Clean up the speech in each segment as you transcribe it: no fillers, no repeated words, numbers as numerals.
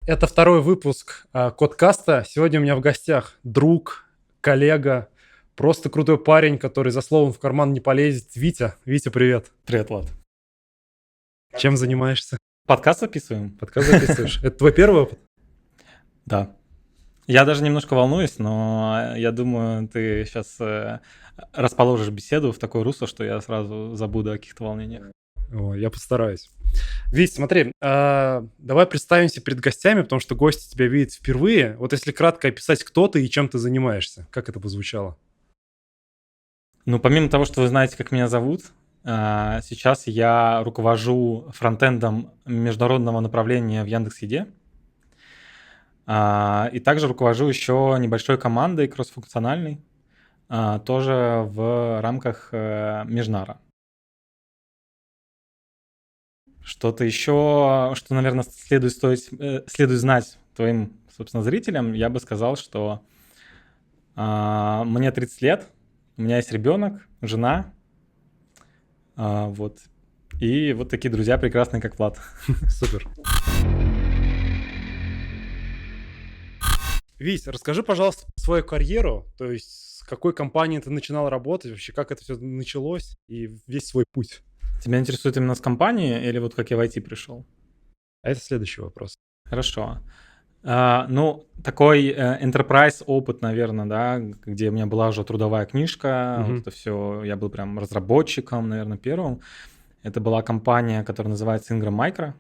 Это второй выпуск Кодкаста. Сегодня у меня в гостях друг, коллега, просто крутой парень, который за словом в карман не полезет. Витя. Витя, привет. Привет, Влад. Чем занимаешься? Подкаст записываем? Подкаст записываешь. Это твой первый опыт? Да. Я даже немножко волнуюсь, но я думаю, ты сейчас расположишь беседу в такое русло, что я сразу забуду о каких-то волнениях. Я постараюсь. Вить, смотри, давай представимся перед гостями, потому что гости тебя видят впервые. Вот если кратко описать, кто ты и чем ты занимаешься, как это бы звучало? Ну, помимо того, что вы знаете, как меня зовут, сейчас я руковожу фронтендом международного направления в Яндекс.Еде. И также руковожу еще небольшой командой кроссфункциональной, тоже в рамках Межнара. Что-то еще, что, наверное, следует знать твоим, собственно, зрителям, я бы сказал, что мне 30 лет, у меня есть ребенок, жена, вот. И вот такие друзья прекрасные, как Влад. Супер. Вить, расскажи, пожалуйста, свою карьеру, то есть с какой компанией ты начинал работать, вообще как это все началось и весь свой путь. Тебя интересует именно с компанией или вот как я в IT пришел? А это следующий вопрос. Хорошо. Ну, такой enterprise опыт, наверное, да, где у меня была уже трудовая книжка, вот это все, я был прям разработчиком, наверное, первым. Это была компания, которая называется Ingram Micro.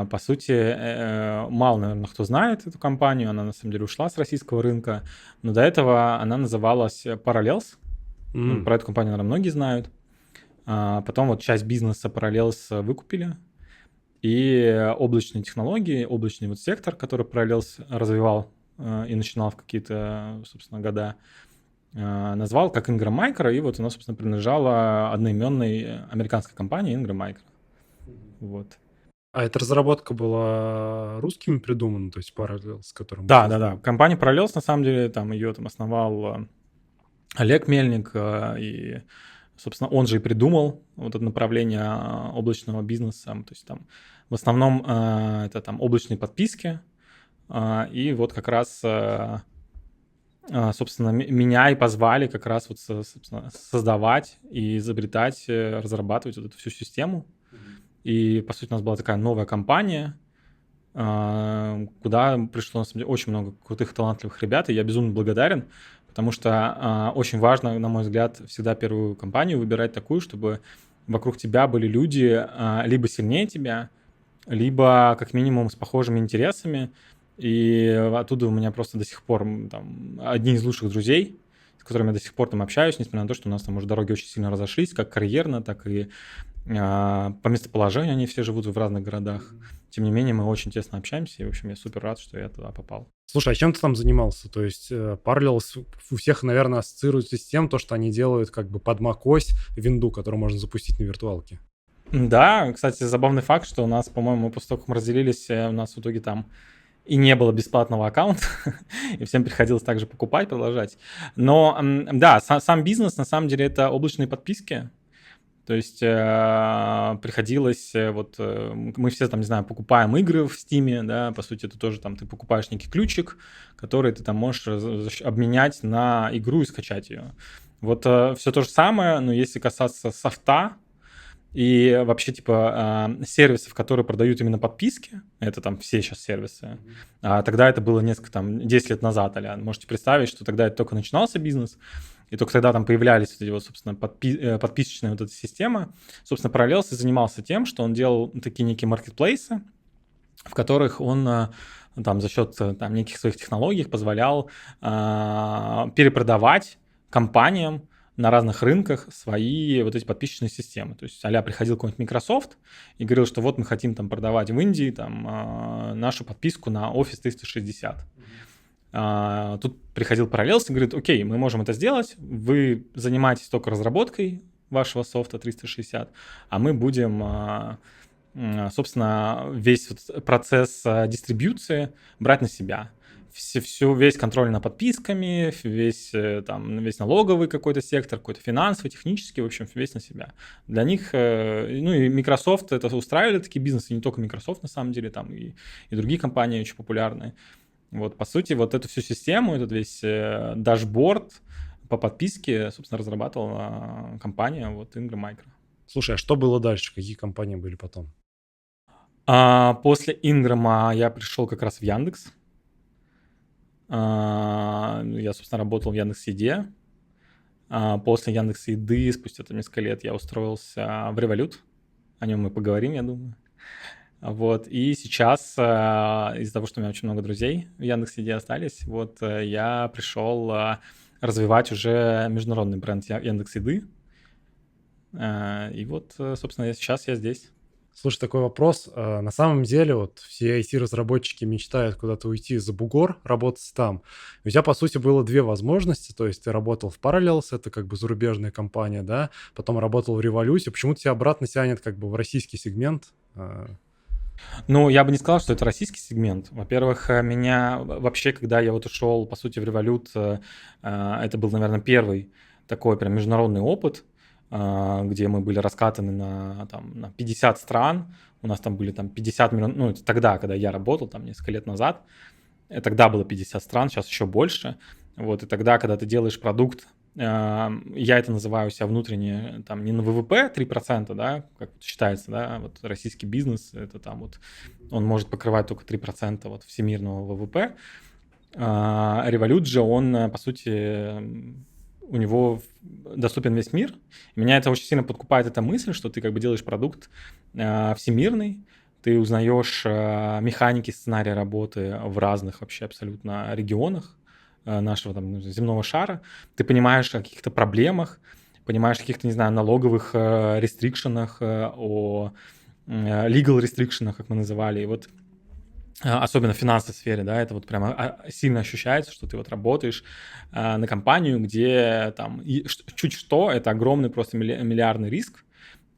По сути, мало, наверное, кто знает эту компанию, она на самом деле ушла с российского рынка, но до этого она называлась Parallels. Про эту компанию, наверное, многие знают. Потом вот часть бизнеса Parallels выкупили, и облачные технологии, облачный вот сектор, который Parallels развивал и начинал в какие-то, собственно, года, назвал как Ingram Micro, и вот она, собственно, принадлежала одноименной американской компании Ingram Micro. Вот. А эта разработка была русскими придумана, то есть Parallels, с которым... Да. Компания Parallels, на самом деле, там ее там основал Олег Мельник, и, собственно, он же и придумал вот это направление облачного бизнеса. То есть там в основном это там облачные подписки, и вот как раз, собственно, меня и позвали как раз вот, собственно, создавать и изобретать, разрабатывать вот эту всю систему. И, по сути, у нас была такая новая компания, куда пришло, на самом деле, очень много крутых, талантливых ребят, и я безумно благодарен, потому что очень важно, на мой взгляд, всегда первую компанию выбирать такую, чтобы вокруг тебя были люди либо сильнее тебя, либо как минимум с похожими интересами, и оттуда у меня просто до сих пор там одни из лучших друзей, с которыми я до сих пор там общаюсь, несмотря на то, что у нас там уже дороги очень сильно разошлись, как карьерно, так и по местоположению они все живут в разных городах. Тем не менее, мы очень тесно общаемся, и, в общем, я супер рад, что я туда попал. Слушай, а чем ты там занимался? То есть Parallels у всех, наверное, ассоциируется с тем, то, что они делают как бы под macOS винду, которую можно запустить на виртуалке. Да, кстати, забавный факт, что у нас, по-моему, после того, как мы разделились, у нас в итоге там и не было бесплатного аккаунта, и всем приходилось также покупать, продолжать. Но да, сам бизнес, на самом деле, это облачные подписки. То есть приходилось, мы все там, не знаю, покупаем игры в Steam, да, по сути, это тоже там ты покупаешь некий ключик, который ты там можешь обменять на игру и скачать ее. Вот все то же самое, но если касаться софта и вообще типа сервисов, которые продают именно подписки, это там все сейчас сервисы, тогда это было несколько, там, 10 лет назад, можете представить, что тогда это только начинался бизнес, и только тогда там появлялись вот эти вот, собственно, подписочные вот эта система. Собственно, Parallels и занимался тем, что он делал такие некие маркетплейсы, в которых он там за счет там неких своих технологий позволял перепродавать компаниям на разных рынках свои вот эти подписочные системы. То есть приходил какой-нибудь Microsoft и говорил, что вот мы хотим там продавать в Индии там нашу подписку на Office 360. Тут приходил Parallels и говорит: окей, мы можем это сделать, вы занимаетесь только разработкой вашего софта 360, а мы будем, собственно, весь вот процесс дистрибьюции брать на себя. весь контроль над подписками, весь налоговый какой-то сектор, какой-то финансовый, технический, в общем, весь на себя. Для них, ну и Microsoft это устраивали такие бизнесы, не только Microsoft на самом деле, там и другие компании очень популярные. Вот, по сути, вот эту всю систему, этот весь дашборд по подписке, собственно, разрабатывала компания, вот, Ingram Micro. Слушай, а что было дальше? Какие компании были потом? После Инграма я пришел как раз в Яндекс. Я, собственно, работал в Яндекс.Еде. После Яндекс.Еды, спустя там несколько лет, я устроился в Revolut. О нем мы поговорим, я думаю. Вот, и сейчас из-за того, что у меня очень много друзей в Яндекс.Еде остались, вот я пришел развивать уже международный бренд Яндекс.Еды. И вот, собственно, сейчас я здесь. Слушай, такой вопрос. На самом деле, вот все IT-разработчики мечтают куда-то уйти за бугор, работать там. У тебя, по сути, было две возможности. То есть ты работал в Parallels, это как бы зарубежная компания, да, потом работал в Revolut. Почему тебя обратно тянет как бы в российский сегмент? Ну, я бы не сказал, что это российский сегмент. Во-первых, меня вообще, когда я вот ушел, по сути, в Revolut, это был, наверное, первый такой прям международный опыт, где мы были раскатаны на 50 стран. У нас там были там 50 миллионов, ну, это тогда, когда я работал, там несколько лет назад. Тогда было 50 стран, сейчас еще больше. Вот, и тогда, когда ты делаешь продукт, я это называю у себя внутренне, там, не на ВВП 3%, да, как считается, да, вот российский бизнес, это там вот, он может покрывать только 3% вот всемирного ВВП. Revolut же, он, по сути, у него доступен весь мир. И меня это очень сильно подкупает, эта мысль, что ты как бы делаешь продукт всемирный, ты узнаешь механики сценария работы в разных вообще абсолютно регионах нашего там земного шара, ты понимаешь о каких-то проблемах, понимаешь о каких-то, не знаю, налоговых рестрикшенах, о legal рестрикшенах, как мы называли, и вот особенно в финансовой сфере, да, это вот прямо сильно ощущается, что ты вот работаешь на компанию, где там чуть что, это огромный просто миллиардный риск,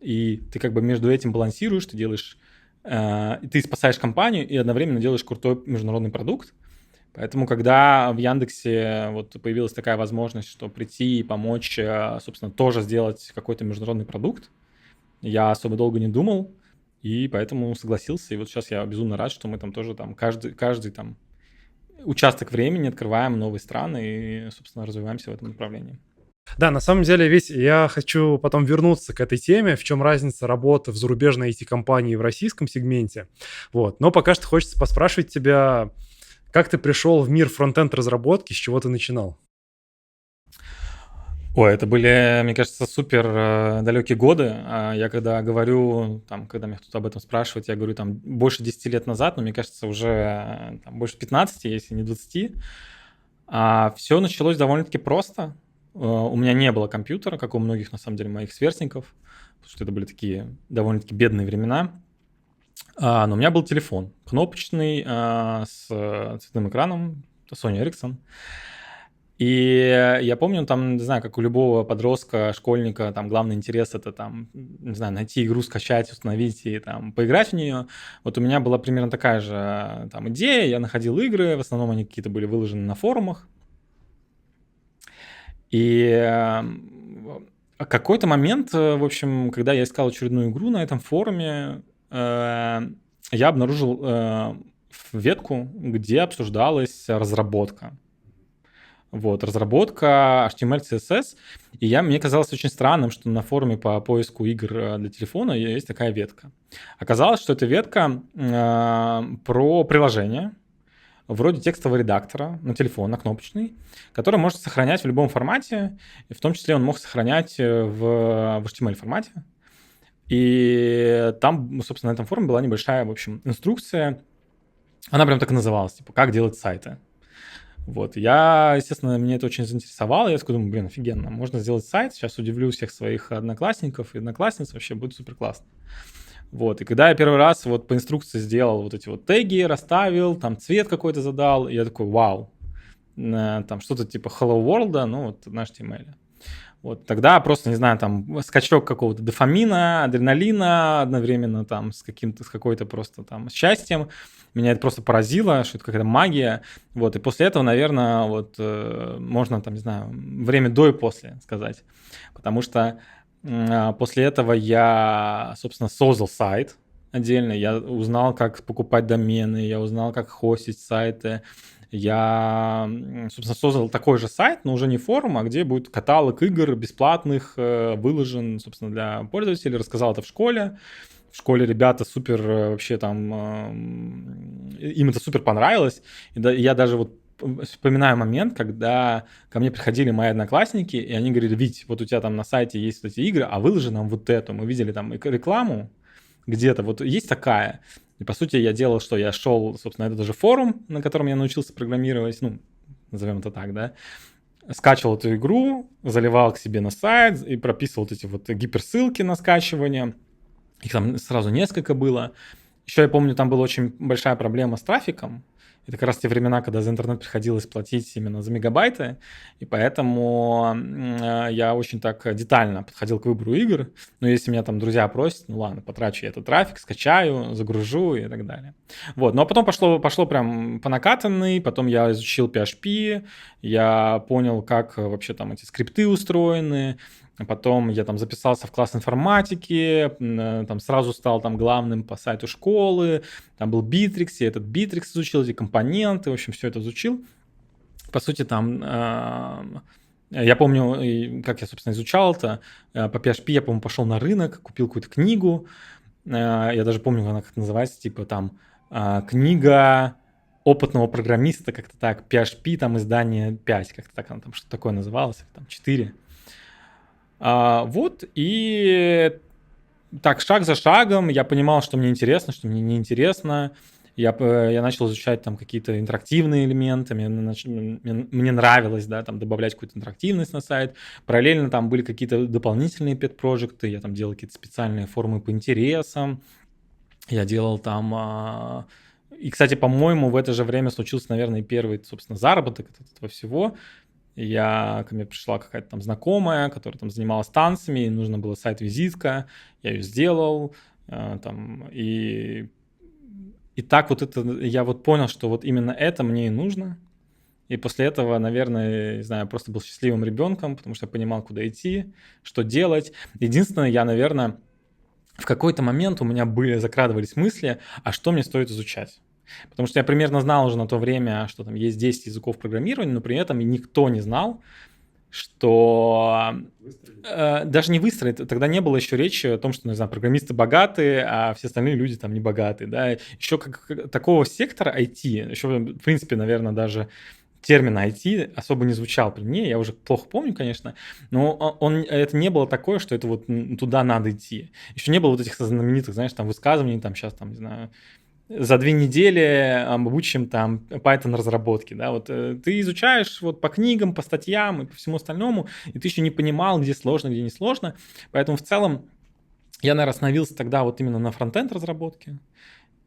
и ты как бы между этим балансируешь, ты делаешь, ты спасаешь компанию и одновременно делаешь крутой международный продукт. Поэтому, когда в Яндексе вот появилась такая возможность, что прийти и помочь, собственно, тоже сделать какой-то международный продукт, я особо долго не думал, и поэтому согласился. И вот сейчас я безумно рад, что мы там тоже там каждый там участок времени открываем новые страны и, собственно, развиваемся в этом направлении. Да, на самом деле, ведь я хочу потом вернуться к этой теме, в чем разница работы в зарубежной IT-компании и в российском сегменте. Вот. Но пока что хочется поспрашивать тебя, как ты пришел в мир фронтенд разработки, с чего ты начинал? Ой, это были, мне кажется, супер далекие годы. Я когда говорю, там, когда меня кто-то об этом спрашивает, я говорю, там, больше 10 лет назад, но мне кажется, уже там, больше 15, если не 20. Все началось довольно-таки просто. У меня не было компьютера, как у многих, на самом деле, моих сверстников, потому что это были такие довольно-таки бедные времена. Но у меня был телефон кнопочный с цветным экраном, это Sony Ericsson. И я помню, там, не знаю, как у любого подростка, школьника, там главный интерес это там, не знаю, найти игру, скачать, установить и там поиграть в нее. Вот у меня была примерно такая же там идея, я находил игры, в основном они какие-то были выложены на форумах. И какой-то момент, в общем, когда я искал очередную игру на этом форуме, я обнаружил ветку, где обсуждалась разработка. Вот, разработка HTML, CSS. И мне казалось очень странным, что на форуме по поиску игр для телефона есть такая ветка. Оказалось, что это ветка про приложение, вроде текстового редактора на телефон, на кнопочный, который может сохранять в любом формате. И в том числе он мог сохранять в HTML формате. И там, собственно, на этом форуме была небольшая, в общем, инструкция. Она прям так и называлась, типа, как делать сайты. Вот, я, естественно, меня это очень заинтересовало. Я такой думаю, блин, офигенно, можно сделать сайт. Сейчас удивлю всех своих одноклассников и одноклассниц, вообще будет супер классно. Вот, и когда я первый раз вот по инструкции сделал вот эти вот теги, расставил, там цвет какой-то задал, я такой, вау, там что-то типа Hello World, ну вот на HTML. Вот тогда просто, не знаю, там скачок какого-то дофамина, адреналина одновременно там с какой-то просто там счастьем. Меня это просто поразило, что это какая-то магия. Вот, и после этого, наверное, вот можно там, не знаю, время до и после сказать. Потому что после этого я, собственно, создал сайт отдельно. Я узнал, как покупать домены, я узнал, как хостить сайты. Я, собственно, создал такой же сайт, но уже не форум, а где будет каталог игр бесплатных, выложен, собственно, для пользователей. Рассказал это в школе. В школе ребята супер вообще там, им это супер понравилось. И я даже вот вспоминаю момент, когда ко мне приходили мои одноклассники, и они говорили: Вить, вот у тебя там на сайте есть вот эти игры, а выложи нам вот эту. Мы видели там рекламу где-то, вот есть такая. И, по сути, я делал, что я шел, собственно, это даже форум, на котором я научился программировать, ну, назовем это так, да, скачивал эту игру, заливал к себе на сайт и прописывал вот эти вот гиперссылки на скачивание. Их там сразу несколько было. Еще я помню, там была очень большая проблема с трафиком. Это как раз те времена, когда за интернет приходилось платить именно за мегабайты, и поэтому я очень так детально подходил к выбору игр. Но если меня там друзья просят, ну ладно, потрачу я этот трафик, скачаю, загружу и так далее. Вот, ну а потом пошло прям по накатанной, потом я изучил PHP, я понял, как вообще там эти скрипты устроены, потом я там записался в класс информатики, там сразу стал там главным по сайту школы, там был Bittrex, я этот Bittrex изучил, эти компоненты, в общем, все это изучил. По сути, там, я помню, как я, собственно, изучал это, по PHP я, по-моему, пошел на рынок, купил какую-то книгу, я даже помню, она как называется, типа там книга опытного программиста, как-то так, PHP, там издание 5, как-то так, она там что-то такое называлось, там 4. Вот, и так, шаг за шагом я понимал, что мне интересно, что мне неинтересно. Я начал изучать там какие-то интерактивные элементы, мне нравилось, да, там добавлять какую-то интерактивность на сайт. Параллельно там были какие-то дополнительные пет-проекты, я там делал какие-то специальные формы по интересам, я делал там... И, кстати, по-моему, в это же время случился, наверное, и первый, собственно, заработок от этого всего. Ко мне пришла какая-то там знакомая, которая там занималась танцами, и нужно было сайт-визитка, я ее сделал, там, и так вот это, я вот понял, что вот именно это мне и нужно, и после этого, наверное, не знаю, просто был счастливым ребенком, потому что я понимал, куда идти, что делать. Единственное, я, наверное, в какой-то момент у меня закрадывались мысли, а что мне стоит изучать. Потому что я примерно знал уже на то время, что там есть 10 языков программирования, но при этом никто не знал, что даже не выстроить, тогда не было еще речи о том, что, не знаю, программисты богатые, а все остальные люди там не богатые, да, еще такого сектора IT, еще, в принципе, наверное, даже термин IT особо не звучал при мне, я уже плохо помню, конечно, но это не было такое, что это вот туда надо идти. Еще не было вот этих знаменитых, знаешь, там высказываний, там сейчас, там, не знаю, за 2 недели обучим там Python разработки, да, вот ты изучаешь вот по книгам, по статьям и по всему остальному, и ты еще не понимал, где сложно, где не сложно, поэтому в целом я, наверное, остановился тогда вот именно на фронтенд разработке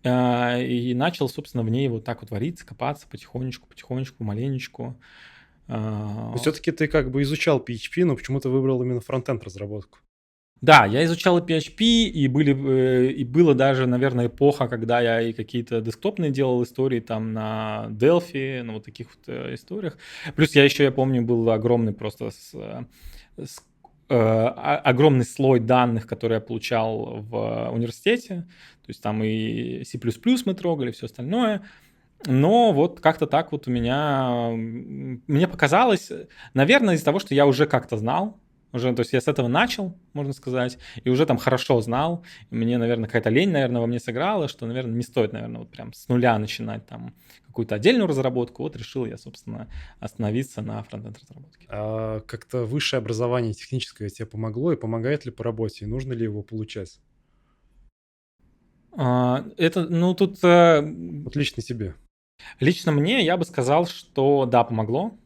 и начал, собственно, в ней вот так вот вариться, копаться потихонечку, маленечку. Но все-таки ты как бы изучал PHP, но почему-то выбрал именно фронтенд разработку. Да, я изучал и PHP, и было даже, наверное, эпоха, когда я и какие-то десктопные делал истории там на Delphi, на вот таких вот историях. Плюс я помню, был огромный просто огромный слой данных, которые я получал в университете. То есть там и C++ мы трогали, все остальное. Но вот как-то так вот мне показалось, наверное, из-за того, что я уже как-то знал, уже, то есть я с этого начал, можно сказать, и уже там хорошо знал. И мне, наверное, какая-то лень, наверное, во мне сыграла, что, наверное, не стоит, наверное, вот прям с нуля начинать там какую-то отдельную разработку. Вот решил я, собственно, остановиться на фронтенд разработке. А как-то высшее образование техническое тебе помогло и помогает ли по работе? И нужно ли его получать? Тут Вот лично тебе. лично мне я бы сказал, что да, помогло.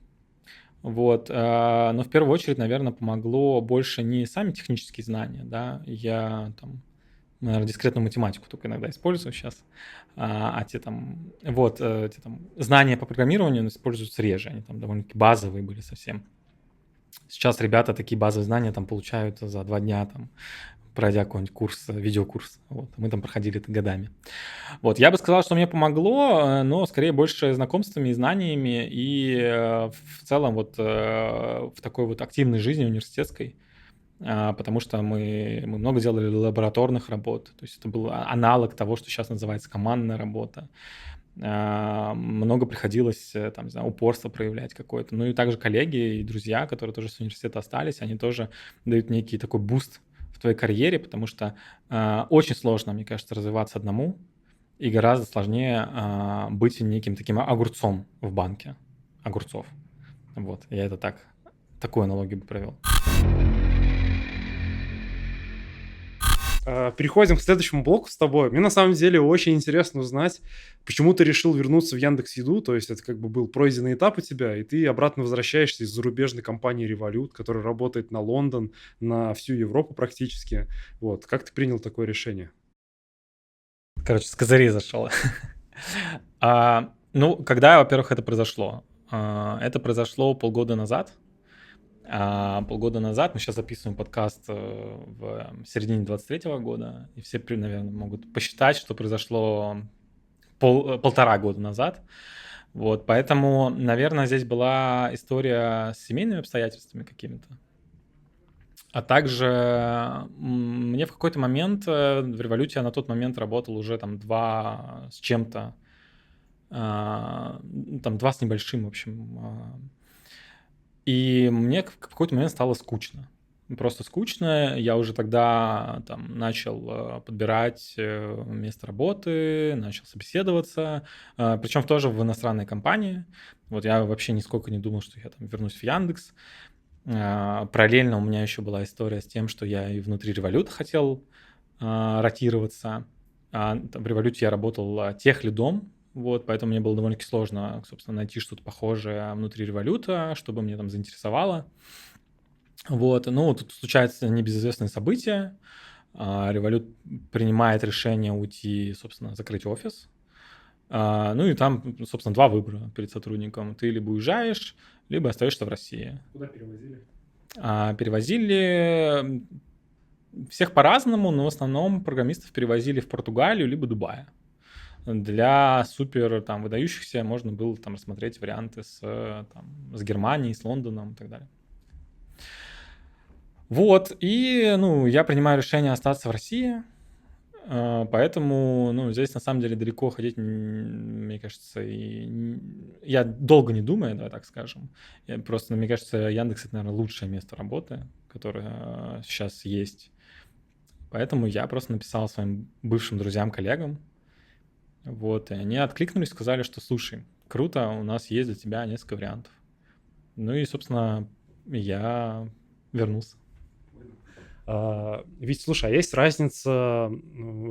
Вот, но в первую очередь, наверное, помогло больше не сами технические знания, да, я там, наверное, дискретную математику только иногда использую сейчас, те там, те там знания по программированию используются реже, они там довольно-таки базовые были совсем. Сейчас ребята такие базовые знания там получают за 2 дня, там, пройдя какой-нибудь курс, видеокурс. Вот. Мы там проходили это годами. Вот, я бы сказал, что мне помогло, но скорее больше знакомствами и знаниями, и в целом вот в такой вот активной жизни университетской, потому что мы много делали лабораторных работ, то есть это был аналог того, что сейчас называется командная работа. Много приходилось, там, не знаю, упорство проявлять какое-то. Ну и также коллеги и друзья, которые тоже с университета остались, они тоже дают некий такой буст в твоей карьере, потому что очень сложно, мне кажется, развиваться одному, и гораздо сложнее быть неким таким огурцом в банке огурцов. Вот, я это так, такую аналогию бы провел. Переходим к следующему блоку с тобой. Мне на самом деле очень интересно узнать, почему ты решил вернуться в Яндекс.Еду, то есть это как бы был пройденный этап у тебя, и ты обратно возвращаешься из зарубежной компании Revolut, которая работает на Лондон, на всю Европу практически. Вот, как ты принял такое решение? Короче, с козырей зашел. Ну, когда, во-первых, это произошло? Это произошло полгода назад. Полгода назад мы сейчас записываем подкаст в середине 23-го года, и все, наверное, могут посчитать, что произошло полтора года назад. Вот, поэтому, наверное, здесь была история с семейными обстоятельствами какими-то. А также мне в какой-то момент в Революте я на тот момент работал уже там 2 с чем-то, там 2 с небольшим, в общем. И мне в какой-то момент стало скучно. Просто скучно. Я уже тогда там начал подбирать место работы, начал собеседоваться, причем тоже в иностранной компании. Вот я вообще нисколько не думал, что я там вернусь в Яндекс. Параллельно у меня еще была история с тем, что я и внутри Революта хотел ротироваться. Там в Революте я работал техлидом, вот, поэтому мне было довольно-таки сложно, собственно, найти что-то похожее внутри Революта, чтобы меня там заинтересовало. Вот, ну, тут случаются небезызвестные события. Револют принимает решение уйти, собственно, закрыть офис. Ну и там, собственно, 2 выбора перед сотрудником. Ты либо уезжаешь, либо остаешься в России. Куда перевозили? Перевозили всех по-разному, но в основном программистов перевозили в Португалию либо Дубай. Для супер там выдающихся можно было там рассмотреть варианты с Германией, с Лондоном и так далее. Вот, и, ну, я принимаю решение остаться в России, поэтому, ну, здесь на самом деле далеко ходить, мне кажется, я долго не думаю, давай так скажем. Просто, мне кажется, Яндекс — это, наверное, лучшее место работы, которое сейчас есть. Поэтому я просто написал своим бывшим друзьям, коллегам, вот, и они откликнулись, сказали, что, слушай, круто, у нас есть для тебя несколько вариантов. Ну и, собственно, я вернулся. Ведь, слушай, а есть разница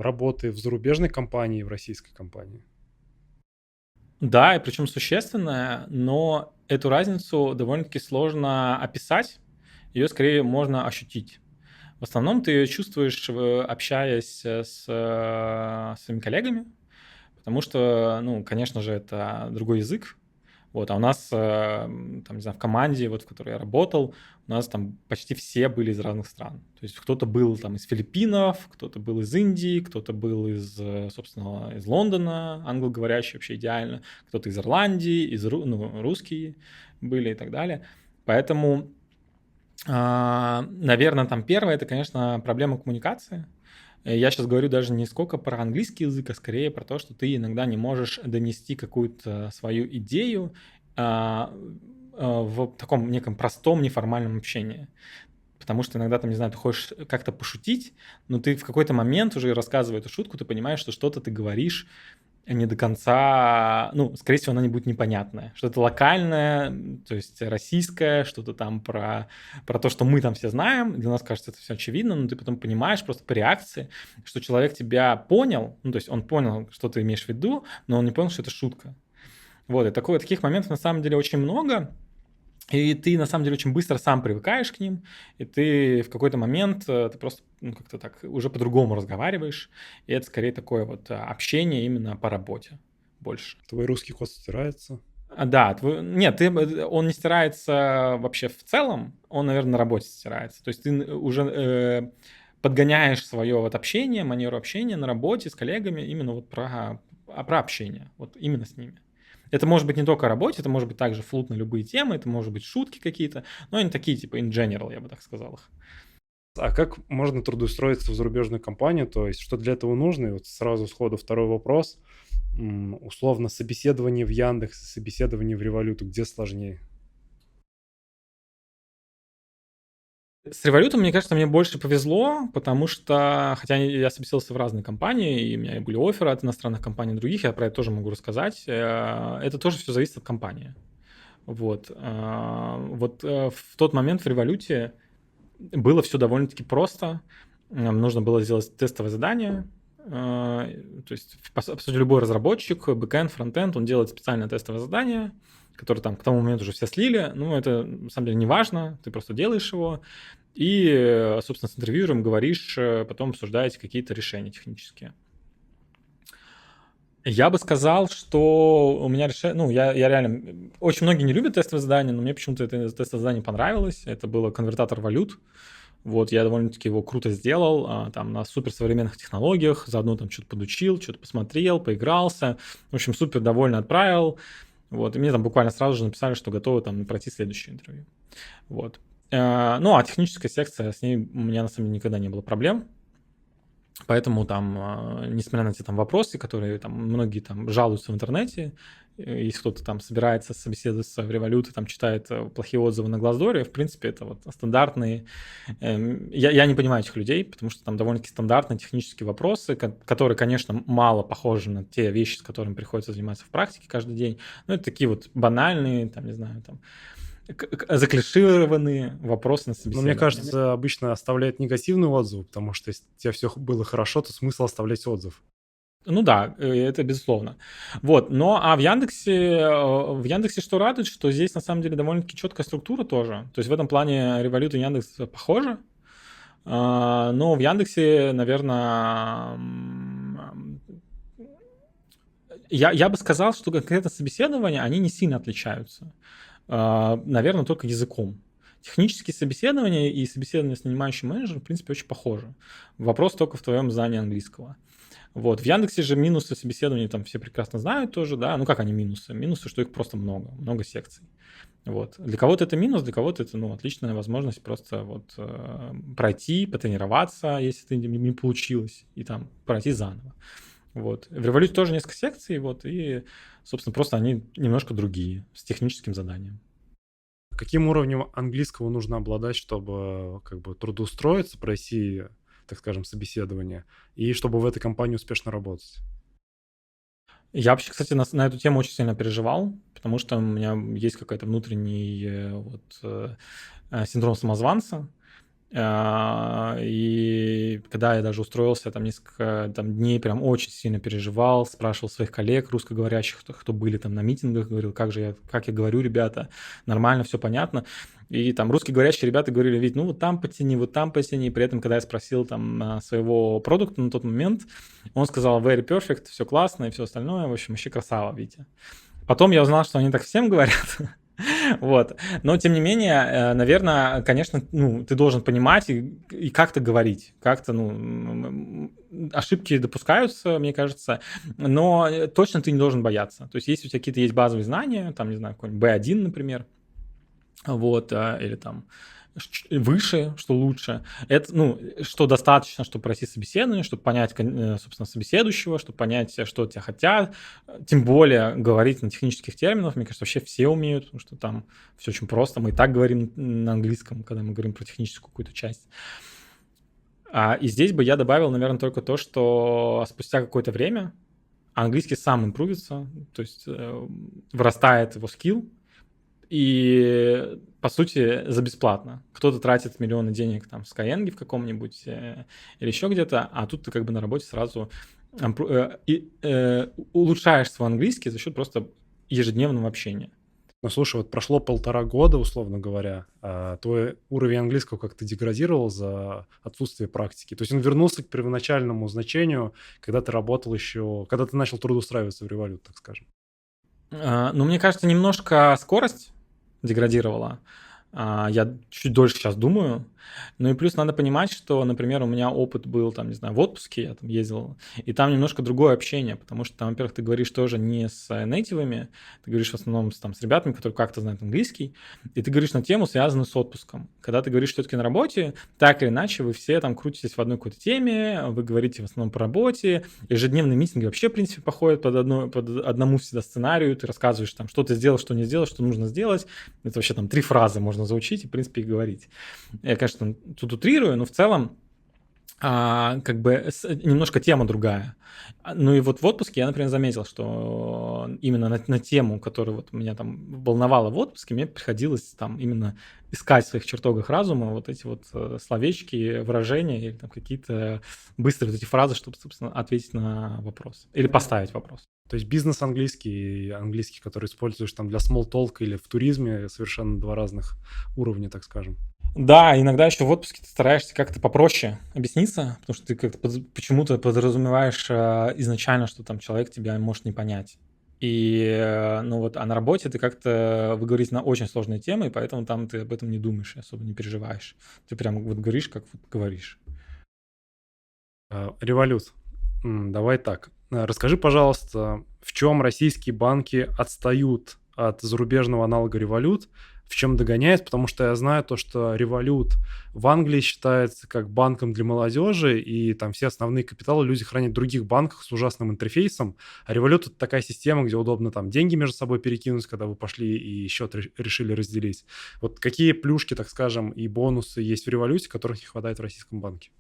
работы в зарубежной компании и в российской компании? Да, и причем существенная, но эту разницу довольно-таки сложно описать, ее скорее можно ощутить. В основном ты ее чувствуешь, общаясь с своими коллегами, потому что, ну, конечно же, это другой язык. Вот, а у нас, там, не знаю, в команде, вот, в которой я работал, у нас там почти все были из разных стран. То есть кто-то был там из Филиппинов, кто-то был из Индии, кто-то был из, собственно, из Лондона, англоговорящий вообще идеально, кто-то из Ирландии, русские были и так далее. Поэтому, наверное, там первое — это, конечно, проблема коммуникации. Я сейчас говорю даже не сколько про английский язык, а скорее про то, что ты иногда не можешь донести какую-то свою идею в таком неком простом неформальном общении. Потому что иногда, там, не знаю, ты хочешь как-то пошутить, но ты в какой-то момент уже, рассказывая эту шутку, ты понимаешь, что что-то ты говоришь не до конца, ну, скорее всего, она не будет непонятная. Что-то локальное, то есть российское, что-то там про то, что мы там все знаем. Для нас кажется это все очевидно, но ты потом понимаешь просто по реакции, что человек тебя понял, ну, то есть он понял, что ты имеешь в виду, но он не понял, что это шутка. Вот, и таких моментов на самом деле очень много. И ты, на самом деле, очень быстро сам привыкаешь к ним, и ты в какой-то момент, ты просто, ну, как-то так уже по-другому разговариваешь, и это скорее такое вот общение именно по работе больше. Твой русский код стирается? Да, нет, он не стирается вообще в целом, он, наверное, на работе стирается. То есть ты уже подгоняешь свое вот общение, манеру общения на работе с коллегами именно вот про общение, вот именно с ними. Это может быть не только о работе, это может быть также флут на любые темы, это может быть шутки какие-то, но они такие типа in general, я бы так сказал их. А как можно трудоустроиться в зарубежную компанию? То есть что для этого нужно? И вот сразу сходу второй вопрос. Условно, собеседование в Яндексе, собеседование в Революту, где сложнее? С Revolut, мне кажется, мне больше повезло, потому что, хотя я собеседовался в разные компании, и у меня были офферы от иностранных компаний других, я про это тоже могу рассказать. Это тоже все зависит от компании. Вот. В тот момент в Revolut было все довольно-таки просто. Нам нужно было сделать тестовое задание. То есть, по сути, любой разработчик, бэкэнд, фронтенд, он делает специальное тестовое задание, которое там к тому моменту уже все слили. Ну, это, на самом деле, не важно, ты просто делаешь его. И, собственно, с интервьюером говоришь, потом обсуждаете какие-то решения технические. Я бы сказал, что у меня решение... Ну, я реально... Очень многие не любят тестовые задания, но мне почему-то это тестовое задание понравилось. Это было конвертатор валют. Вот, я довольно-таки его круто сделал, там, на суперсовременных технологиях, заодно там что-то подучил, что-то посмотрел, поигрался. В общем, супер довольно отправил. Вот, и мне там буквально сразу же написали, что готовы там пройти следующее интервью. Вот. Ну, а техническая секция, с ней у меня на самом деле никогда не было проблем. Поэтому там, несмотря на те там вопросы, которые там многие там жалуются в интернете, если кто-то там собирается собеседоваться в Revolut и там читает плохие отзывы на Glassdoor, в принципе, это вот стандартные... Я не понимаю этих людей, потому что там довольно-таки стандартные технические вопросы, которые, конечно, мало похожи на те вещи, с которыми приходится заниматься в практике каждый день. Но это такие вот банальные, там, не знаю, там, заклишированные вопросы на Но мне собеседовании. кажется, обычно оставляют негативный отзыв, потому что если у тебя все было хорошо, то смысл оставлять отзыв. Ну да, это безусловно. Вот, в Яндексе что радует, что здесь на самом деле довольно-таки четкая структура тоже. То есть в этом плане Revolut и Яндекс похожи. Но в Яндексе, наверное, я бы сказал, что конкретно собеседования, они не сильно отличаются. Наверное, только языком. Технические собеседования и собеседование с нанимающим менеджером, в принципе, очень похожи. Вопрос только в твоем знании английского. Вот. В Яндексе же минусы собеседования там все прекрасно знают тоже, да. Ну, как они минусы? Минусы, что их просто много секций. Вот. Для кого-то это минус, для кого-то это, ну, отличная возможность просто вот пройти, потренироваться, если ты не получилось, и там пройти заново. Вот. В Revolut тоже несколько секций, вот, и, собственно, просто они немножко другие, с техническим заданием. Каким уровнем английского нужно обладать, чтобы как бы трудоустроиться, пройти, так скажем, собеседование, и чтобы в этой компании успешно работать? Я вообще, кстати, на эту тему очень сильно переживал, потому что у меня есть какой-то внутренний синдром самозванца. И когда я даже устроился, там несколько там, дней прям очень сильно переживал, спрашивал своих коллег русскоговорящих, кто были там на митингах, говорил, как я говорю, ребята, нормально, все понятно. И там русскоговорящие ребята говорили, ведь ну вот там потяни, вот там потяни. И при этом, когда я спросил там своего продукта на тот момент, он сказал very perfect, все классно и все остальное. В общем, вообще красава, Витя. Потом я узнал, что они так всем говорят. Вот. Но, тем не менее, наверное, конечно, ну, ты должен понимать и как-то говорить. Как-то, ну, ошибки допускаются, мне кажется, но точно ты не должен бояться. То есть, если у тебя какие-то есть базовые знания, там, не знаю, какой-нибудь B1, например, вот, или там выше, что лучше. Это, ну, что достаточно, чтобы пройти собеседование, чтобы понять, собственно, собеседующего, чтобы понять, что от тебя хотят. Тем более говорить на технических терминах, мне кажется, вообще все умеют, потому что там все очень просто. Мы и так говорим на английском, когда мы говорим про техническую какую-то часть. И здесь бы я добавил, наверное, только то, что спустя какое-то время английский сам импровится, то есть вырастает его скилл, и, по сути, за бесплатно. Кто-то тратит миллионы денег там в Skyeng в каком-нибудь или еще где-то, а тут ты как бы на работе сразу улучшаешь свой английский за счет просто ежедневного общения. Ну, слушай, вот прошло 1,5 года, условно говоря, а твой уровень английского как-то деградировал за отсутствие практики. То есть он вернулся к первоначальному значению, когда ты работал еще, когда ты начал трудоустраиваться в Revolut, так скажем. Ну, мне кажется, немножко скорость деградировала. Я чуть дольше сейчас думаю. Ну и плюс надо понимать, что, например, у меня опыт был, там, не знаю, в отпуске, я там ездил, и там немножко другое общение, потому что там, во-первых, ты говоришь тоже не с нейтивами, ты говоришь в основном с ребятами, которые как-то знают английский, и ты говоришь на тему, связанную с отпуском. Когда ты говоришь все-таки на работе, так или иначе вы все там крутитесь в одной какой-то теме, вы говорите в основном по работе, ежедневные митинги вообще, в принципе, походят под одному всегда сценарию, ты рассказываешь там, что ты сделал, что не сделал, что нужно сделать, это вообще там 3 фразы можно заучить и, в принципе, и говорить. Я, конечно, тут утрирую, но в целом как бы немножко тема другая. Ну и вот в отпуске я, например, заметил, что именно на тему, которая вот меня там волновала в отпуске, мне приходилось там именно искать в своих чертогах разума вот эти вот словечки, выражения или там какие-то быстрые вот эти фразы, чтобы, собственно, ответить на вопрос или поставить вопрос. То есть бизнес-английский и английский, который используешь там для small talk или в туризме, совершенно два разных уровня, так скажем. Да, иногда еще в отпуске ты стараешься как-то попроще объясниться, потому что ты как-то почему-то подразумеваешь изначально, что там человек тебя может не понять. Ну вот, а на работе ты как-то вы говорите на очень сложные темы, и поэтому там ты об этом не думаешь и особо не переживаешь. Ты прям вот говоришь, как вот говоришь. Револют. Давай так. Расскажи, пожалуйста, в чем российские банки отстают от зарубежного аналога Revolut, в чем догоняют, потому что я знаю то, что Revolut в Англии считается как банком для молодежи, и там все основные капиталы люди хранят в других банках с ужасным интерфейсом, а Revolut — это такая система, где удобно там деньги между собой перекинуть, когда вы пошли и счет решили разделить. Вот какие плюшки, так скажем, и бонусы есть в Revolut, которых не хватает в российском банке?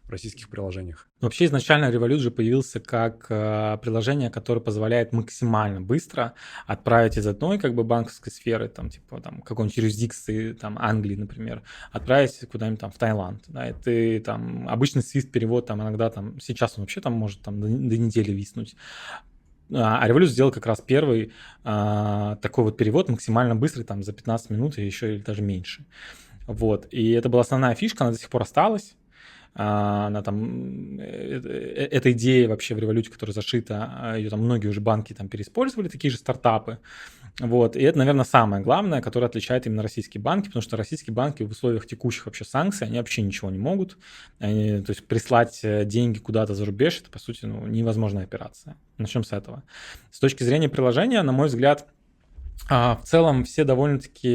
В российских приложениях. Вообще изначально Revolut же появился как приложение, которое позволяет максимально быстро отправить из одной как бы банковской сферы, там типа там какой-нибудь юрисдикции, там Англии, например, отправить куда-нибудь там в Таиланд. Да, и ты там обычный Swift перевод там иногда там сейчас он вообще там может там до недели виснуть. А Revolut сделал как раз первый такой вот перевод максимально быстрый, там за 15 минут и еще или даже меньше. Вот. И это была основная фишка, она до сих пор осталась. Она там, эта идея вообще в Revolut, которая зашита, ее там многие уже банки там переиспользовали, такие же стартапы. Вот. И это, наверное, самое главное, которое отличает именно российские банки, потому что российские банки в условиях текущих вообще санкций, они вообще ничего не могут. То есть прислать деньги куда-то за рубеж, это, по сути, невозможная операция. Начнем с этого. С точки зрения приложения, на мой взгляд, в целом все довольно-таки,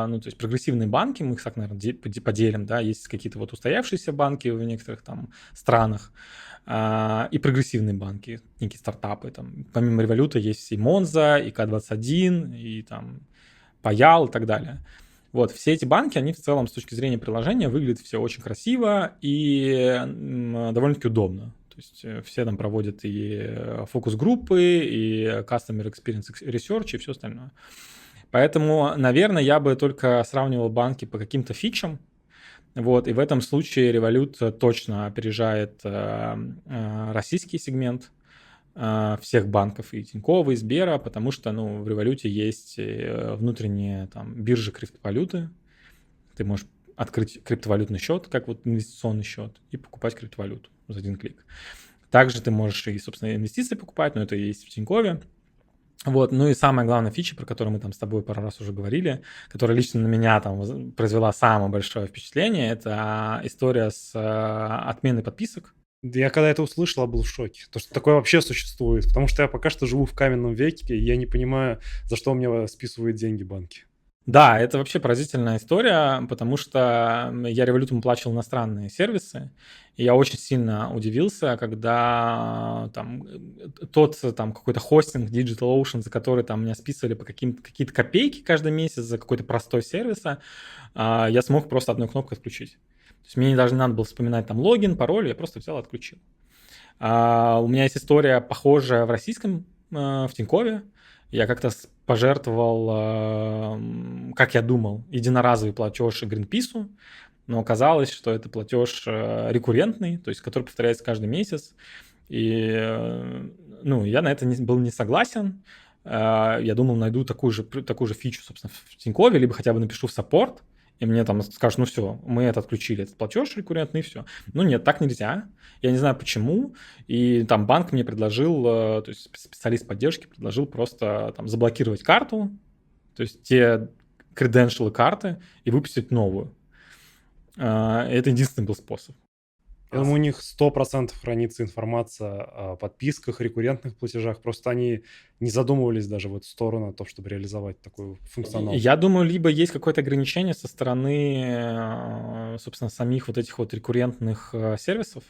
ну, то есть прогрессивные банки, мы их так, наверное, поделим, да, есть какие-то вот устоявшиеся банки в некоторых там странах, и прогрессивные банки, некие стартапы, там, помимо Revolut есть и Monzo, и К21, и там Payal и так далее. Вот, все эти банки, они в целом с точки зрения приложения выглядят все очень красиво и довольно-таки удобно. То есть все там проводят и фокус-группы, и Customer Experience Research, и все остальное. Поэтому, наверное, я бы только сравнивал банки по каким-то фичам. Вот, и в этом случае Revolut точно опережает российский сегмент всех банков, и Тинькова, и Сбера, потому что, ну, в Revolut есть внутренние там биржи криптовалюты. Ты можешь открыть криптовалютный счет, как вот инвестиционный счет, и покупать криптовалюту за один клик. Также ты можешь и, собственно, инвестиции покупать, но это и есть в Тинькове. Вот, ну и самая главная фича, про которую мы там с тобой пару раз уже говорили, которая лично на меня там произвела самое большое впечатление, это история с отменой подписок. Я когда это услышал, я был в шоке. То, что такое вообще существует. Потому что я пока что живу в каменном веке, и я не понимаю, за что мне списывают деньги банки. Да, это вообще поразительная история, потому что я Revolut оплачивал иностранные сервисы, и я очень сильно удивился, когда там тот там какой-то хостинг DigitalOcean, за который там меня списывали по какие-то копейки каждый месяц за какой-то простой сервис, я смог просто одной кнопкой отключить. То есть мне даже не надо было вспоминать там логин, пароль, я просто взял и отключил. У меня есть история похожая в российском, в Тинькове. Я как-то пожертвовал, как я думал, единоразовый платеж Гринпису, но оказалось, что это платеж рекуррентный, то есть который повторяется каждый месяц. И ну, я на это был не согласен. Я думал, найду такую же фичу, собственно, в Тинькове, либо хотя бы напишу в саппорт и мне там скажут, ну все, мы это отключили, этот платеж рекуррентный, и все. Ну нет, так нельзя. Я не знаю почему. И там банк мне предложил, то есть специалист поддержки предложил просто там заблокировать карту, то есть те credential карты и выпустить новую. Это единственный был способ. Я думаю, у них 100% хранится информация о подписках, рекуррентных платежах. Просто они не задумывались даже в эту сторону, о том, чтобы реализовать такой функционал. Я думаю, либо есть какое-то ограничение со стороны, собственно, самих вот этих вот рекуррентных сервисов,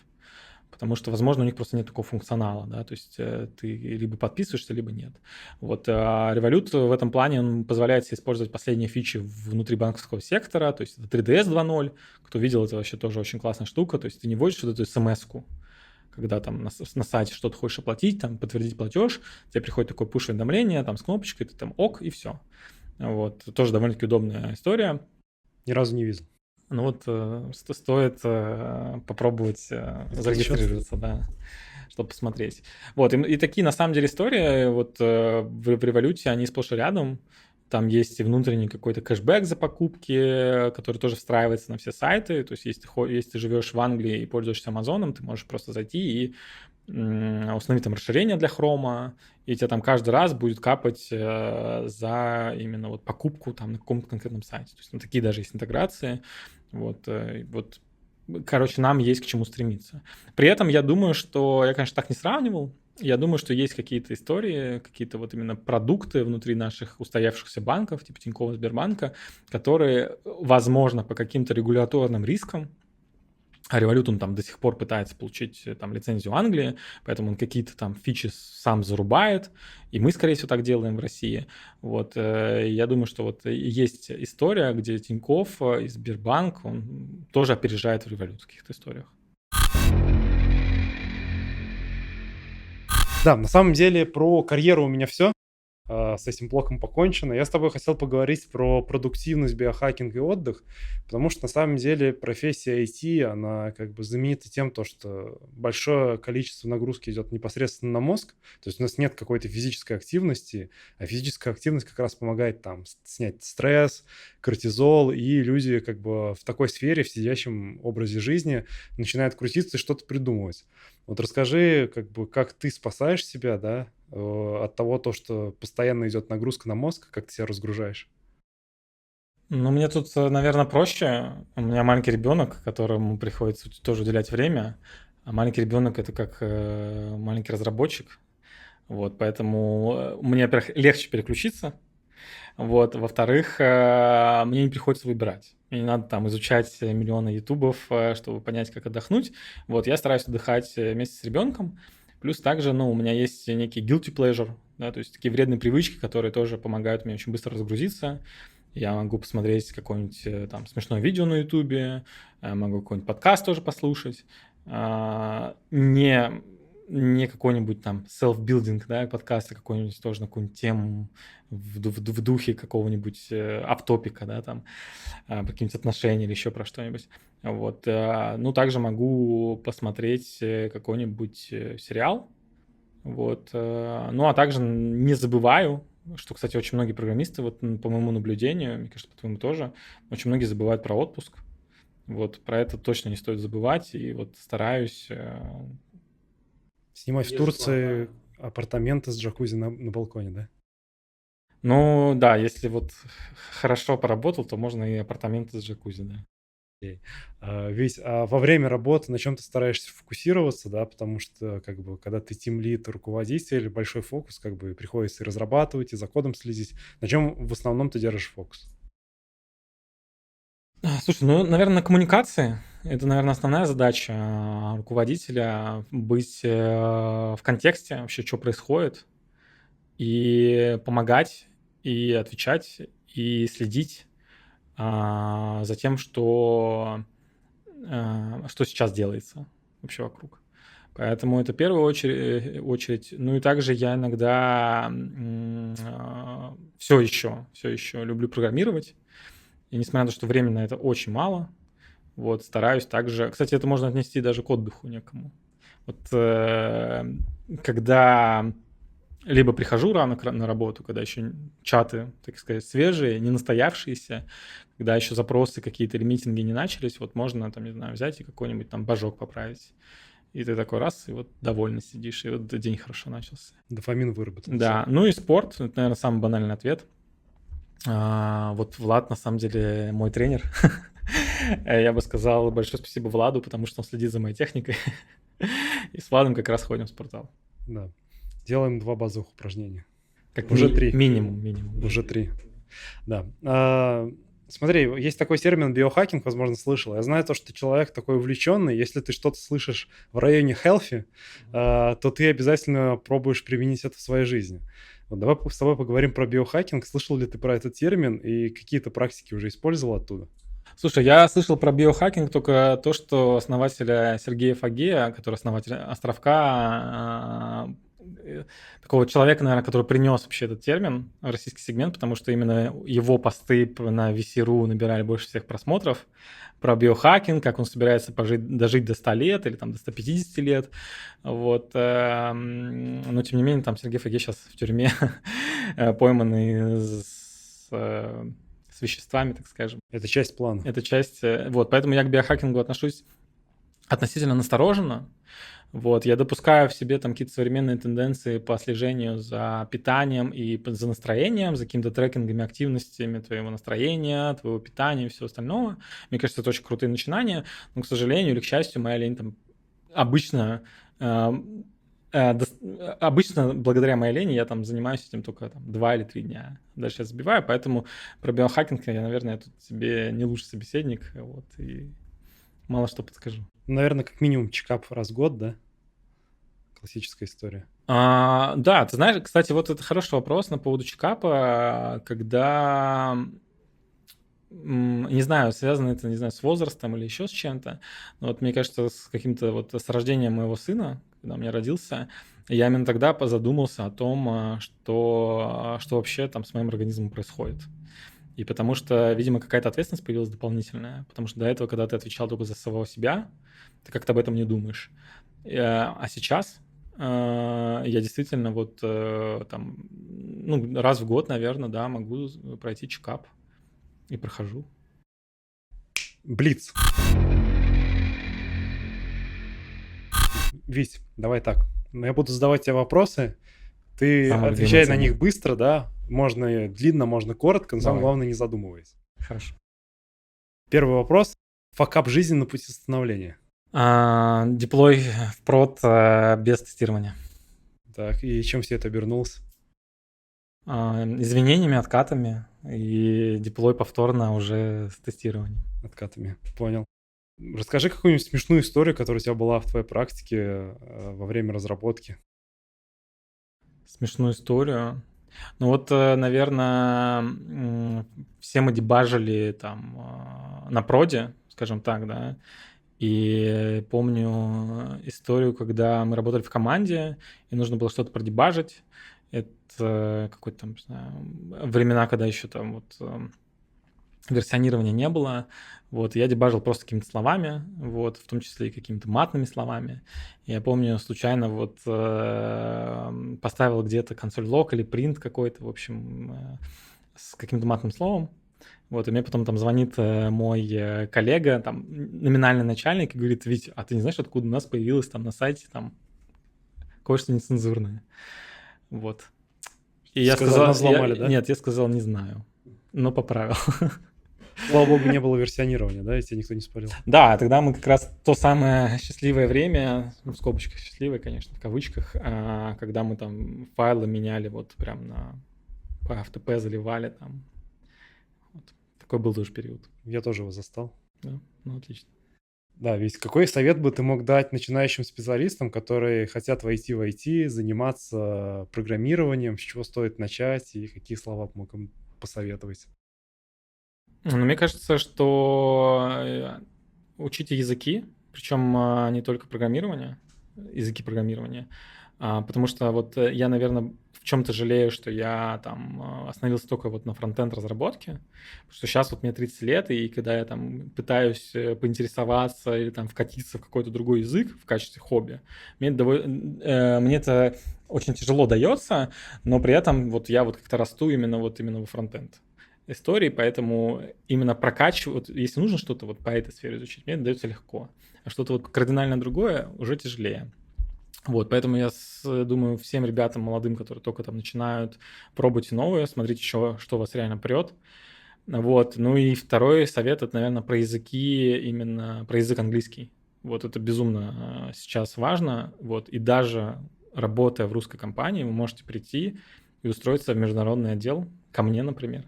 потому что, возможно, у них просто нет такого функционала, да, то есть ты либо подписываешься, либо нет. Вот Revolut в этом плане, он позволяет себе использовать последние фичи внутри банковского сектора, то есть это 3DS 2.0, кто видел, это вообще тоже очень классная штука, то есть ты не вводишь вот эту смс-ку, когда там на сайте что-то хочешь оплатить, там подтвердить платеж, тебе приходит такое push-уведомление, там с кнопочкой, ты там ок, и все. Вот, тоже довольно-таки удобная история. Ни разу не видел. Ну вот стоит попробовать зарегистрироваться, да, чтобы посмотреть. Вот, и такие на самом деле истории вот в Revolut, они сплошь и рядом. Там есть и внутренний какой-то кэшбэк за покупки, который тоже встраивается на все сайты. То есть если ты живешь в Англии и пользуешься Амазоном, ты можешь просто зайти и установить там расширение для хрома, и тебе там каждый раз будет капать за именно вот покупку там на каком-то конкретном сайте. То есть ну, такие даже есть интеграции. Вот, короче, нам есть к чему стремиться. При этом я думаю, что я, конечно, так не сравнивал. Я думаю, что есть какие-то истории, какие-то вот именно продукты внутри наших устоявшихся банков, типа Тинькофф, Сбербанка, которые, возможно, по каким-то регуляторным рискам, а Revolut, он там до сих пор пытается получить там лицензию Англии, поэтому он какие-то там фичи сам зарубает, и мы, скорее всего, так делаем в России. Вот, я думаю, что вот есть история, где Тинькофф и Сбербанк, он тоже опережает в Revolut в каких-то историях. Да, на самом деле про карьеру у меня все. С этим блоком покончено. Я с тобой хотел поговорить про продуктивность, биохакинг и отдых, потому что на самом деле профессия IT, она как бы знаменита тем, то, что большое количество нагрузки идет непосредственно на мозг, то есть у нас нет какой-то физической активности, а физическая активность как раз помогает там снять стресс, кортизол, и люди как бы в такой сфере, в сидящем образе жизни начинают крутиться и что-то придумывать. Вот расскажи, как бы, как ты спасаешь себя, да, от того, то, что постоянно идет нагрузка на мозг, как ты себя разгружаешь? Ну, мне тут, наверное, проще. У меня маленький ребенок, которому приходится тоже уделять время. А маленький ребенок это как маленький разработчик. Вот, поэтому мне, во-первых, легче переключиться. Вот, во-вторых, мне не приходится выбирать. Мне не надо там изучать миллионы ютубов, чтобы понять, как отдохнуть. Вот, я стараюсь отдыхать вместе с ребенком. Плюс также, ну, у меня есть некий guilty pleasure, да, то есть такие вредные привычки, которые тоже помогают мне очень быстро разгрузиться. Я могу посмотреть какое-нибудь там смешное видео на ютубе, могу какой-нибудь подкаст тоже послушать. Не какой-нибудь там self-building, да, подкаст, а какой-нибудь тоже на какую-нибудь тему в духе какого-нибудь автопика, да, там, про какие-нибудь отношения или еще про что-нибудь. Вот. Ну, также могу посмотреть какой-нибудь сериал. Вот. Ну, а также не забываю, что, кстати, очень многие программисты, вот по моему наблюдению, мне кажется, по твоему тоже, очень многие забывают про отпуск. Вот про это точно не стоит забывать. И вот стараюсь Снимать в Турции апартаменты с джакузи на балконе, да? ну да, если вот хорошо поработал, то можно и апартаменты с джакузи, да. Окей. Ведь во время работы на чем ты стараешься фокусироваться, да, потому что как бы когда ты тимлид, руководитель, большой фокус, как бы приходится и разрабатывать, и за кодом следить. На чем в основном ты держишь фокус? Слушай, ну, наверное, на коммуникации. Это, наверное, основная задача руководителя быть в контексте вообще, что происходит, и помогать, и отвечать, и следить за тем, что сейчас делается вообще вокруг. Поэтому это в первую очередь. Ну и также я иногда все еще люблю программировать. И несмотря на то, что времени на это очень мало, вот стараюсь также... Кстати, это можно отнести даже к отдыху некому. Вот когда либо прихожу рано на работу, когда еще чаты, так сказать, свежие, не настоявшиеся, когда еще запросы какие-то или митинги не начались, вот можно там, не знаю, взять и какой-нибудь там божок поправить. И ты такой раз, и вот довольно сидишь, и вот день хорошо начался. Дофамин выработался. Да, ну и спорт, это, наверное, самый банальный ответ. Вот Влад, на самом деле, мой тренер. Я бы сказал большое спасибо Владу, потому что он следит за моей техникой. И с Владом как раз ходим в спортзал. Да. Делаем 2 базовых упражнения. Как Уже 3. Минимум. Уже 3. Да. Смотри, есть такой термин биохакинг, возможно, слышал. Я знаю то, что ты человек такой увлеченный. Если ты что-то слышишь в районе healthy, то ты обязательно пробуешь применить это в своей жизни. Вот давай с тобой поговорим про биохакинг. Слышал ли ты про этот термин и какие-то практики уже использовал оттуда? Слушай, я слышал про биохакинг только то, что основателя Сергея Фагея, который основатель Островка, такого человека, наверное, который принес вообще этот термин в российский сегмент, потому что именно его посты на VC.ru набирали больше всех просмотров про биохакинг, как он собирается дожить до 100 лет или там до 150 лет. Вот. Но, тем не менее, там Сергей Фагей сейчас в тюрьме, пойманный с веществами, так скажем. Это часть плана. Это часть... Вот, поэтому я к биохакингу отношусь относительно настороженно. Вот, я допускаю в себе там какие-то современные тенденции по слежению за питанием и за настроением, за какими-то трекингами, активностями твоего настроения, твоего питания и всего остального. Мне кажется, это очень крутые начинания, но, к сожалению или к счастью, моя лень там обычно благодаря моей лени я там занимаюсь этим только там 2 или 3 дня. Дальше я забиваю, поэтому про биохакинг я, наверное, тут тебе не лучший собеседник, вот, и мало что подскажу. Наверное, как минимум чекап раз в год, да? Классическая история. Да, ты знаешь, кстати, вот это хороший вопрос на поводу чекапа, когда, не знаю, связано это, не знаю, с возрастом или еще с чем-то, но вот мне кажется, с каким-то вот с рождением моего сына, когда у меня родился, я именно тогда задумался о том, что вообще там с моим организмом происходит. И потому что, видимо, какая-то ответственность появилась дополнительная, потому что до этого, когда ты отвечал только за самого себя, ты как-то об этом не думаешь. А сейчас я действительно вот там, ну, раз в год, наверное, да, могу пройти чекап. И прохожу. Блиц. Вить, давай так. Я буду задавать тебе вопросы. Ты отвечай на них быстро, да? Можно длинно, можно коротко, но самое главное, не задумываясь. Хорошо. Первый вопрос. Факап жизни на пути становления. Деплой в прод без тестирования. Так, и чем все это обернулось? Извинениями, откатами и деплой повторно уже с тестированием. Откатами, понял. Расскажи какую-нибудь смешную историю, которая у тебя была в твоей практике во время разработки. Смешную историю? Ну вот, наверное, все мы дебажили там на проде, скажем так, да, и помню историю, когда мы работали в команде, и нужно было что-то продебажить. Это какой-то там, не знаю, времена, когда еще там вот версионирования не было. Вот, я дебажил просто какими-то словами, вот, в том числе и какими-то матными словами. Я помню, случайно вот поставил где-то консоль лог или принт какой-то, в общем, с каким-то матным словом. Вот, и мне потом там звонит мой коллега, там, номинальный начальник, и говорит: Вить, а ты не знаешь, откуда у нас появилось там на сайте там кое-что нецензурное? Вот. И я сказал, взломали, да? Нет, я сказал, не знаю, но поправил. Слава богу, не было версионирования, да, если никто не спорил. Да, тогда мы как раз то самое счастливое время, в скобочках счастливое, конечно, в кавычках, когда мы там файлы меняли вот прям по FTP заливали там. Вот. Такой был тоже период. Я тоже его застал. Да, ну отлично. Да, ведь какой совет бы ты мог дать начинающим специалистам, которые хотят войти в IT, заниматься программированием, с чего стоит начать и какие слова мог им посоветовать? Ну, мне кажется, что учите языки, причем не только программирование, языки программирования, потому что вот я, наверное, в чем-то жалею, что я там остановился только вот на фронтенд разработке, потому что сейчас вот мне 30 лет, и когда я там пытаюсь поинтересоваться или там вкатиться в какой-то другой язык в качестве хобби, мне это очень тяжело дается, но при этом вот я вот как-то расту именно во фронтенд истории, поэтому именно прокачивать, вот если нужно что-то вот по этой сфере изучить, мне это дается легко, а что-то вот кардинально другое уже тяжелее. Вот, поэтому я думаю, всем ребятам молодым, которые только там начинают, пробуйте новое, смотрите, что вас реально прет. Вот, ну и второй совет, это, наверное, про языки, именно про язык английский. Вот это безумно сейчас важно, вот, и даже работая в русской компании, вы можете прийти и устроиться в международный отдел, ко мне, например,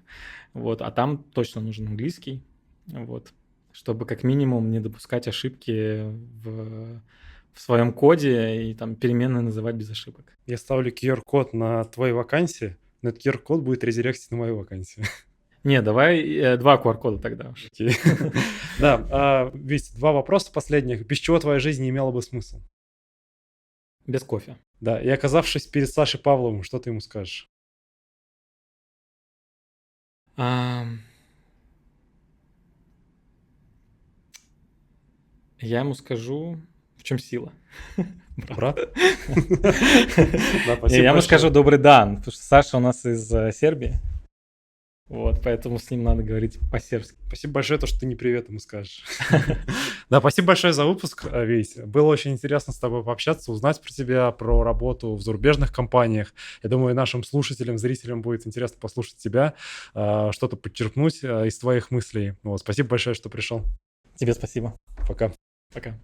вот, а там точно нужен английский, вот, чтобы как минимум не допускать ошибки в своем коде и там переменные называть без ошибок. Я ставлю QR-код на твоей вакансии, но этот QR-код будет редиректить на мою вакансию. Не, давай 2 QR-кода тогда уж. Окей. Да, Вить, 2 вопроса последних. Без чего твоя жизнь не имела бы смысла? Без кофе. Да, и оказавшись перед Сашей Павловым, что ты ему скажешь? Я ему скажу, в чем сила. Брат? Да, Я спасибо ему большое. скажу добрый дан, потому что Саша у нас из Сербии. Вот, поэтому с ним надо говорить по-сербски. Спасибо большое, то, что ты не привет ему скажешь. Да, спасибо большое за выпуск, Вить. Было очень интересно с тобой пообщаться, узнать про тебя, про работу в зарубежных компаниях. Я думаю, нашим слушателям, зрителям будет интересно послушать тебя, что-то подчеркнуть из твоих мыслей. Вот, спасибо большое, что пришел. Тебе спасибо. Пока. Пока.